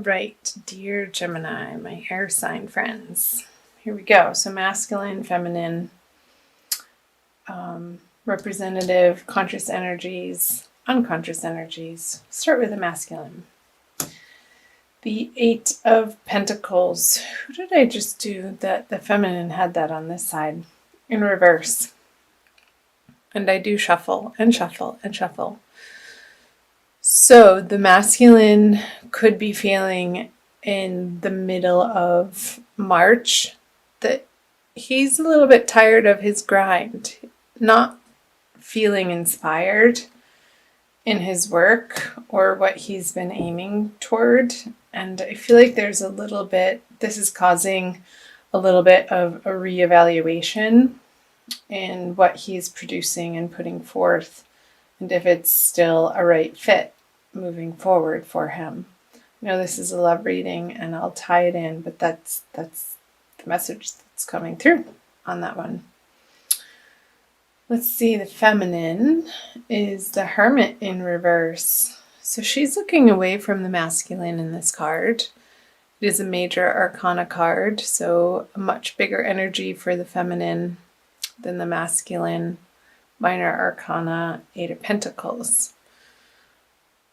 right, dear Gemini, my air sign friends. Here we go. So masculine, feminine, representative, conscious energies, unconscious energies. Start with the masculine. The Eight of Pentacles. Who did I just do that? The feminine had that on this side in reverse. And I do shuffle and shuffle and shuffle. So the masculine could be feeling in the middle of March that he's a little bit tired of his grind, not feeling inspired in his work or what he's been aiming toward. And I feel like there's a little bit, this is causing a little bit of a reevaluation in what he's producing and putting forth, and if it's still a right fit moving forward for him. I know this is a love reading and I'll tie it in, but that's the message that's coming through on that one. Let's see, the feminine is the Hermit in reverse. So she's looking away from the masculine in this card. It is a major arcana card, so a much bigger energy for the feminine than the masculine. Minor arcana, Eight of Pentacles.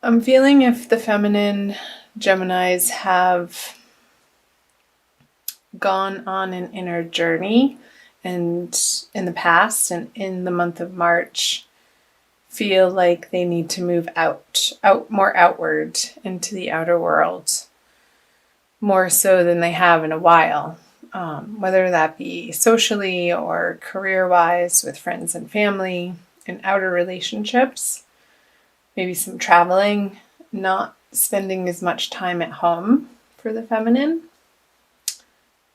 I'm feeling if the feminine Geminis have gone on an inner journey and in the past and in the month of March feel like they need to move out more outward into the outer world, more so than they have in a while, whether that be socially or career-wise with friends and family, in outer relationships, maybe some traveling, not spending as much time at home for the feminine.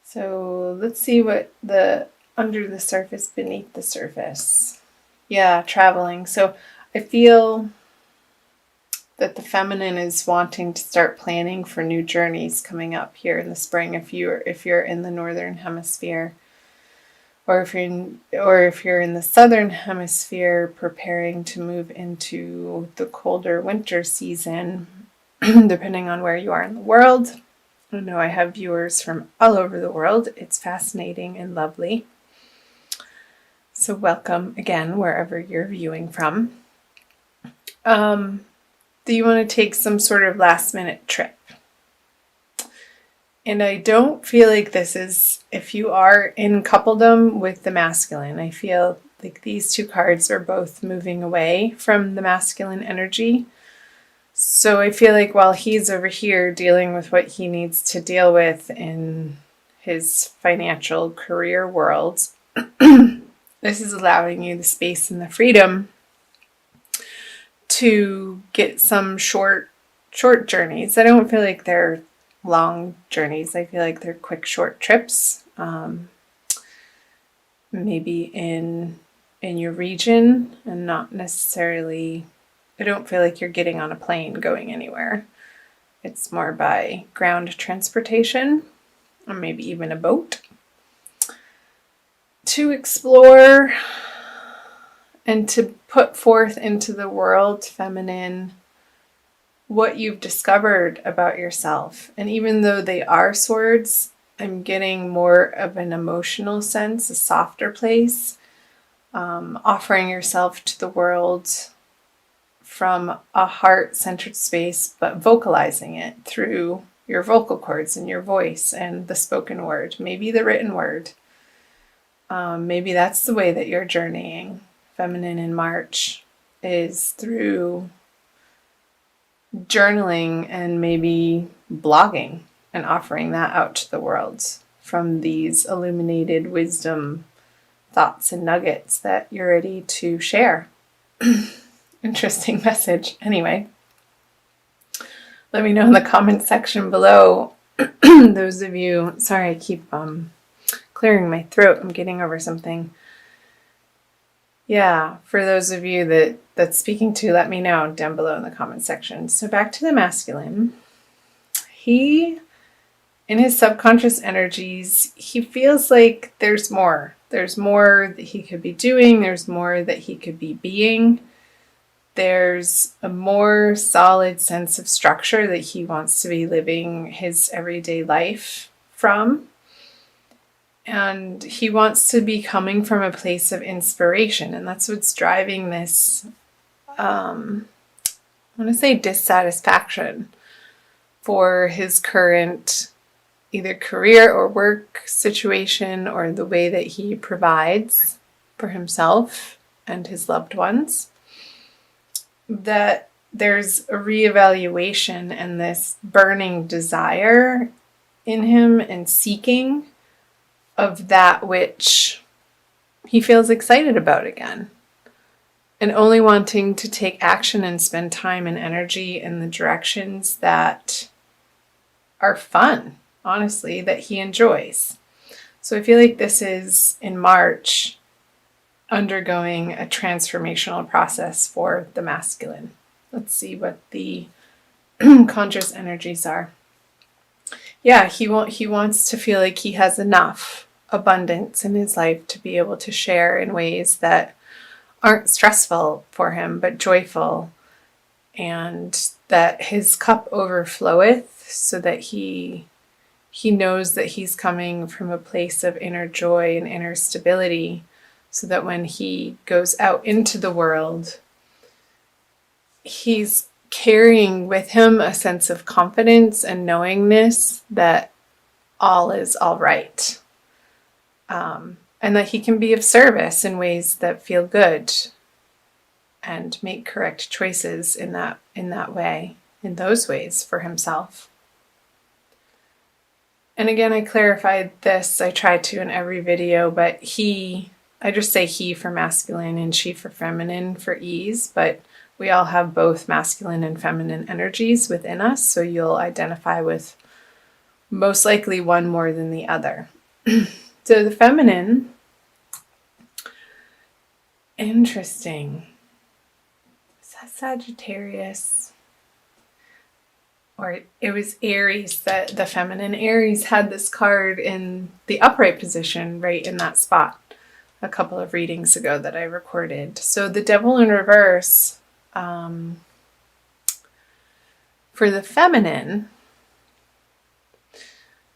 So let's see what the under the surface, beneath the surface. Yeah, traveling. So I feel that the feminine is wanting to start planning for new journeys coming up here in the spring if you're in the northern hemisphere, or if you're in the southern hemisphere preparing to move into the colder winter season, depending on where you are in the world. I know I have viewers from all over the world. It's fascinating and lovely. So welcome again, wherever you're viewing from. Do you want to take some sort of last minute trip? And I don't feel like this is, if you are in coupledom with the masculine, I feel like these two cards are both moving away from the masculine energy. So I feel like while he's over here dealing with what he needs to deal with in his financial career world, this is allowing you the space and the freedom to get some short journeys. I don't feel like they're long journeys. I feel like they're quick, short trips. Maybe in your region, and not necessarily, I don't feel like you're getting on a plane going anywhere. It's more by ground transportation, or maybe even a boat, to explore and to put forth into the world, feminine, what you've discovered about yourself. And even though they are swords, I'm getting more of an emotional sense, a softer place, offering yourself to the world from a heart-centered space, but vocalizing it through your vocal cords and your voice and the spoken word, maybe the written word. Maybe that's the way that you're journeying. Feminine in March is through journaling and maybe blogging and offering that out to the world from these illuminated wisdom thoughts and nuggets that you're ready to share. Interesting message. Anyway, let me know in the comment section below. Those of you, sorry, I keep clearing my throat. I'm getting over something. Yeah, for those of you that's speaking to, let me know down below in the comment section. So back to the masculine. He, in his subconscious energies, he feels like there's more. There's more that he could be doing. There's more that he could be being. there's a more solid sense of structure that he wants to be living his everyday life from. And he wants to be coming from a place of inspiration. And that's what's driving this, I want to say, dissatisfaction for his current either career or work situation, or the way that he provides for himself and his loved ones. That there's a reevaluation and this burning desire in him and seeking of that which he feels excited about again, and only wanting to take action and spend time and energy in the directions that are fun, honestly, that he enjoys. So I feel like this is, in March, undergoing a transformational process for the masculine. Let's see what the conscious energies are. Yeah, he wants to feel like he has enough abundance in his life to be able to share in ways that aren't stressful for him, but joyful, and that his cup overfloweth, so that he knows that he's coming from a place of inner joy and inner stability, so that when he goes out into the world, he's carrying with him a sense of confidence and knowingness that all is all right. And that he can be of service in ways that feel good and make correct choices in that way, in those ways for himself. And again, I clarified this, I try to in every video, but I just say he for masculine and she for feminine for ease, but we all have both masculine and feminine energies within us, so you'll identify with most likely one more than the other. So the feminine, interesting. Is that Sagittarius? Or it was Aries, that the feminine Aries had this card in the upright position, right in that spot, a couple of readings ago that I recorded. So the Devil in reverse, for the feminine,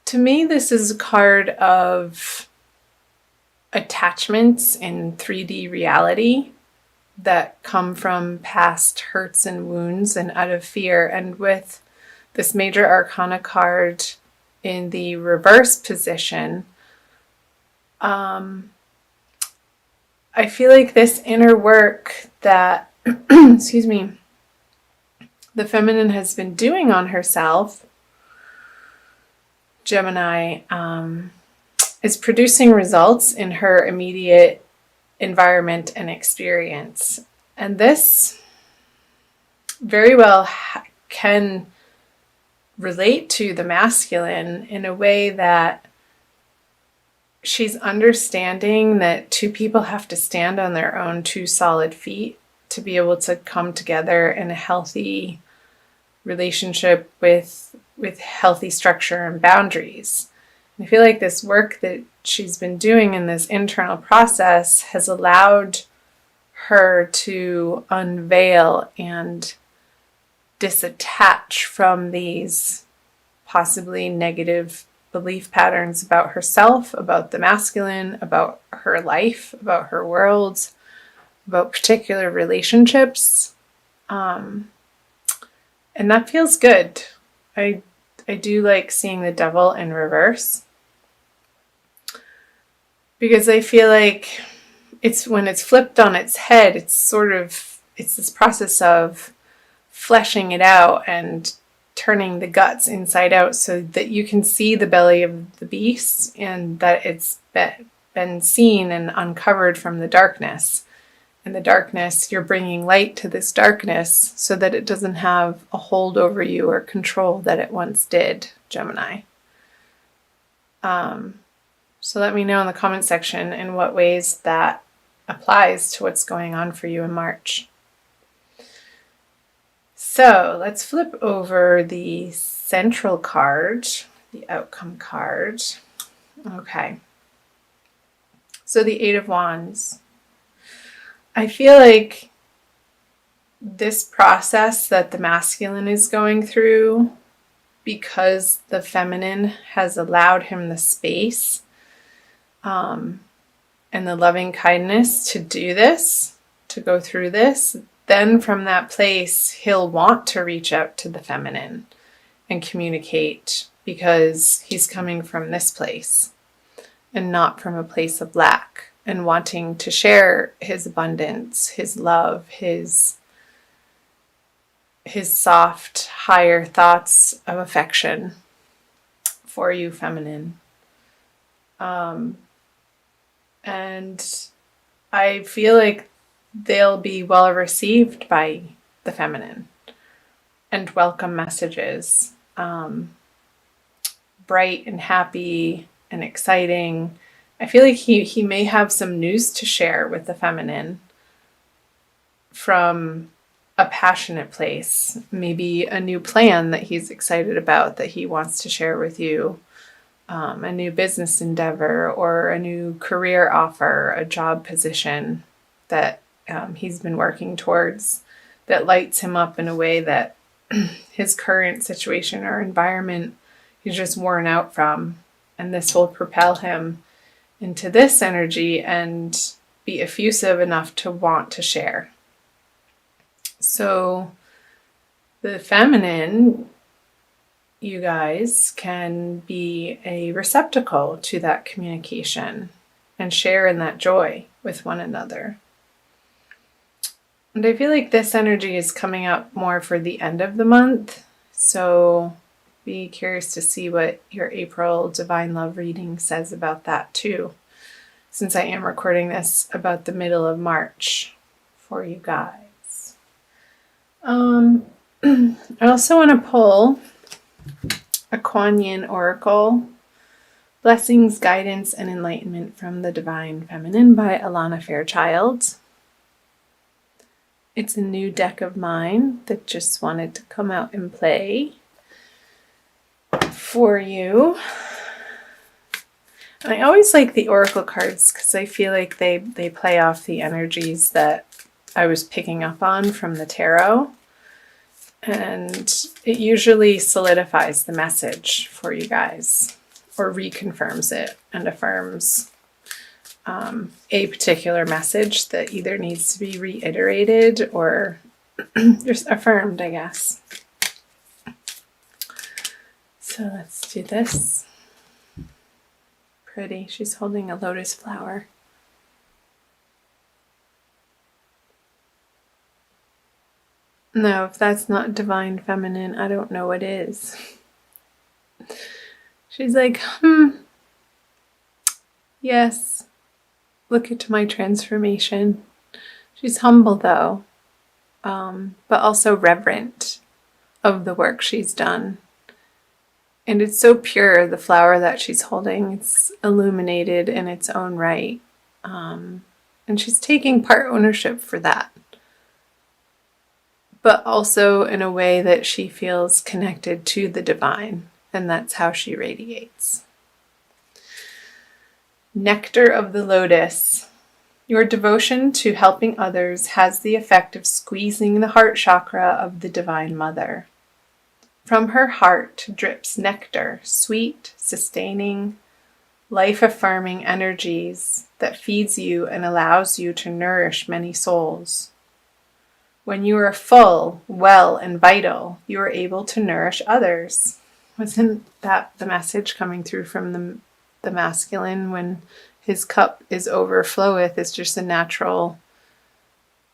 to me, this is a card of attachments in 3D reality that come from past hurts and wounds and out of fear. And with this Major Arcana card in the reverse position, I feel like this inner work that, excuse me, the feminine has been doing on herself, Gemini, is producing results in her immediate environment and experience. And this very well can relate to the masculine in a way that she's understanding that two people have to stand on their own two solid feet to be able to come together in a healthy relationship with healthy structure and boundaries. And I feel like this work that she's been doing in this internal process has allowed her to unveil and disattach from these possibly negative belief patterns about herself, about the masculine, about her life, about her world, about particular relationships. And that feels good. I do like seeing the Devil in reverse, because I feel like it's when it's flipped on its head, it's this process of fleshing it out and turning the guts inside out so that you can see the belly of the beast and that it's been seen and uncovered from the darkness. In the darkness, you're bringing light to this darkness so that it doesn't have a hold over you or control that it once did, Gemini. So let me know in the comment section in what ways that applies to what's going on for you in March. So let's flip over the central card, the outcome card. Okay. So the Eight of Wands. I feel like this process that the masculine is going through, because the feminine has allowed him the space and the loving kindness to do this, to go through this, then from that place, he'll want to reach out to the feminine and communicate, because he's coming from this place and not from a place of lack, and wanting to share his abundance, his love, his soft, higher thoughts of affection for you, feminine. And I feel like they'll be well received by the feminine, and welcome messages, bright and happy and exciting. I feel like he may have some news to share with the feminine from a passionate place, maybe a new plan that he's excited about that he wants to share with you, a new business endeavor or a new career offer, a job position that he's been working towards, that lights him up in a way that his current situation or environment he's just worn out from. And this will propel him into this energy and be effusive enough to want to share. So the feminine, you guys, can be a receptacle to that communication and share in that joy with one another. And I feel like this energy is coming up more for the end of the month. So be curious to see what your April Divine Love reading says about that too, since I am recording this about the middle of March for you guys. I also want to pull a Kuan Yin Oracle, Blessings, Guidance, and Enlightenment from the Divine Feminine by Alana Fairchild. It's a new deck of mine that just wanted to come out and play for you. And I always like the Oracle cards because I feel like they play off the energies that I was picking up on from the tarot. And it usually solidifies the message for you guys, or reconfirms it and affirms a particular message that either needs to be reiterated or just affirmed, I guess. So let's do this. Pretty. She's holding a lotus flower. No, if that's not divine feminine, I don't know what is. She's like, yes, look at my transformation. She's humble though, but also reverent of the work she's done. And it's so pure, the flower that she's holding. It's illuminated in its own right. And she's taking part ownership for that, but also in a way that she feels connected to the divine, and that's how she radiates. Nectar of the Lotus. Your devotion to helping others has the effect of squeezing the heart chakra of the Divine Mother. From her heart drips nectar, sweet, sustaining, life-affirming energies that feeds you and allows you to nourish many souls. When you are full, well, and vital, you are able to nourish others. Wasn't that the message coming through from the masculine when his cup is overfloweth? It's just a natural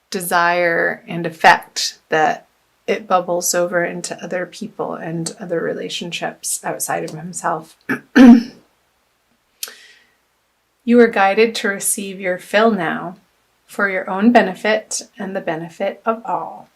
desire and effect that it bubbles over into other people and other relationships outside of himself. You are guided to receive your fill now, for your own benefit and the benefit of all.